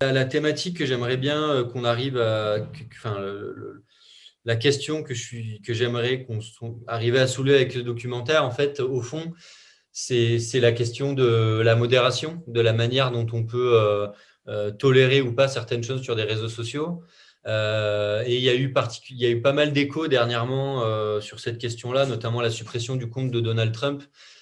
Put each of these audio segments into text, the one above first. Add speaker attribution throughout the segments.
Speaker 1: La thématique que j'aimerais bien qu'on arrive à… Enfin, la question que j'aimerais qu'on arrive à soulever avec le documentaire, en fait, au fond, c'est la question de la modération, de la manière dont on peut tolérer ou pas certaines choses sur des réseaux sociaux. Et il y a eu pas mal d'échos dernièrement sur cette question-là, notamment la suppression du compte de Donald Trump,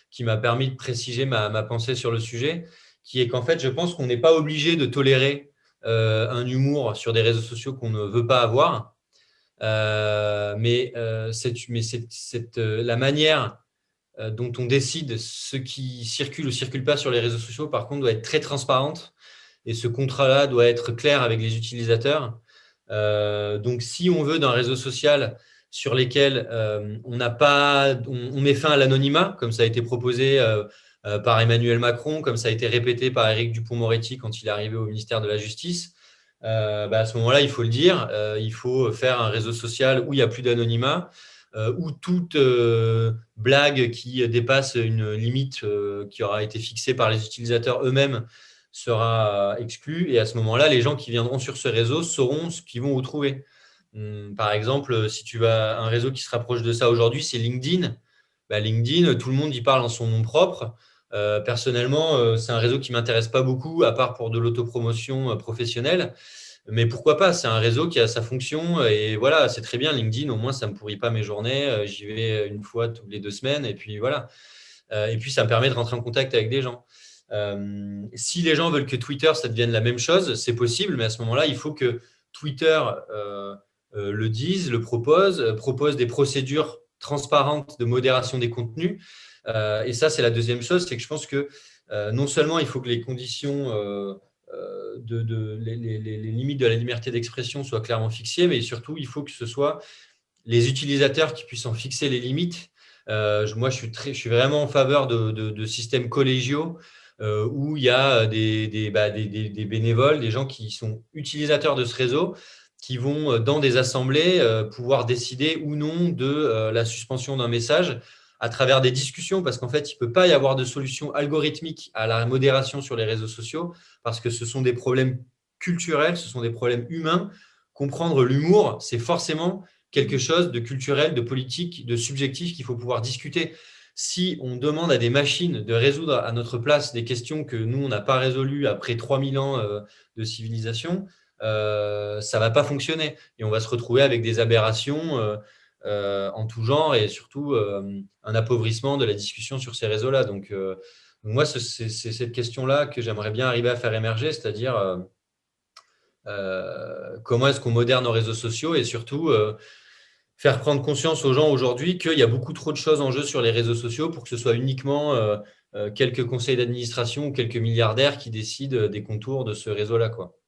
Speaker 1: qui m'a permis de préciser ma pensée sur le sujet, qui est qu'en fait, je pense qu'on n'est pas obligé de tolérer un humour sur des réseaux sociaux qu'on ne veut pas avoir. La manière dont on décide ce qui circule ou circule pas sur les réseaux sociaux, par contre, doit être très transparente. Et ce contrat-là doit être clair avec les utilisateurs. Donc, si on veut d'un réseau social sur lesquels on n'a pas, on met fin à l'anonymat, comme ça a été proposé par Emmanuel Macron, comme ça a été répété par Éric Dupond-Moretti quand il est arrivé au ministère de la Justice, à ce moment-là, il faut le dire, il faut faire un réseau social où il n'y a plus d'anonymat, où toute blague qui dépasse une limite qui aura été fixée par les utilisateurs eux-mêmes sera exclue. Et à ce moment-là, les gens qui viendront sur ce réseau sauront ce qu'ils vont retrouver. Par exemple, si tu as un réseau qui se rapproche de ça aujourd'hui, c'est LinkedIn. LinkedIn, tout le monde y parle en son nom propre. Personnellement, c'est un réseau qui ne m'intéresse pas beaucoup, à part pour de l'autopromotion professionnelle. Mais pourquoi pas? C'est un réseau qui a sa fonction et voilà, c'est très bien. LinkedIn, au moins, ça ne me pourrit pas mes journées. J'y vais une fois toutes les 2 semaines et puis voilà. Et puis, ça me permet de rentrer en contact avec des gens. Si les gens veulent que Twitter, ça devienne la même chose, c'est possible, mais à ce moment-là, il faut que Twitter le dise, le propose des procédures transparentes de modération des contenus. Et ça, c'est la deuxième chose, c'est que je pense que non seulement il faut que les conditions les limites de la liberté d'expression soient clairement fixées, mais surtout, il faut que ce soit les utilisateurs qui puissent en fixer les limites. Moi, je suis vraiment en faveur de systèmes collégiaux où il y a des bénévoles, des gens qui sont utilisateurs de ce réseau, qui vont, dans des assemblées, pouvoir décider ou non de la suspension d'un message à travers des discussions, parce qu'en fait, il ne peut pas y avoir de solution algorithmique à la modération sur les réseaux sociaux, parce que ce sont des problèmes culturels, ce sont des problèmes humains. Comprendre l'humour, c'est forcément quelque chose de culturel, de politique, de subjectif qu'il faut pouvoir discuter. Si on demande à des machines de résoudre à notre place des questions que nous, on n'a pas résolues après 3000 ans de civilisation, ça ne va pas fonctionner. Et on va se retrouver avec des aberrations en tout genre et surtout un appauvrissement de la discussion sur ces réseaux-là. Donc moi, c'est cette question-là que j'aimerais bien arriver à faire émerger, c'est-à-dire comment est-ce qu'on modère nos réseaux sociaux et surtout faire prendre conscience aux gens aujourd'hui qu'il y a beaucoup trop de choses en jeu sur les réseaux sociaux pour que ce soit uniquement quelques conseils d'administration ou quelques milliardaires qui décident des contours de ce réseau-là, quoi.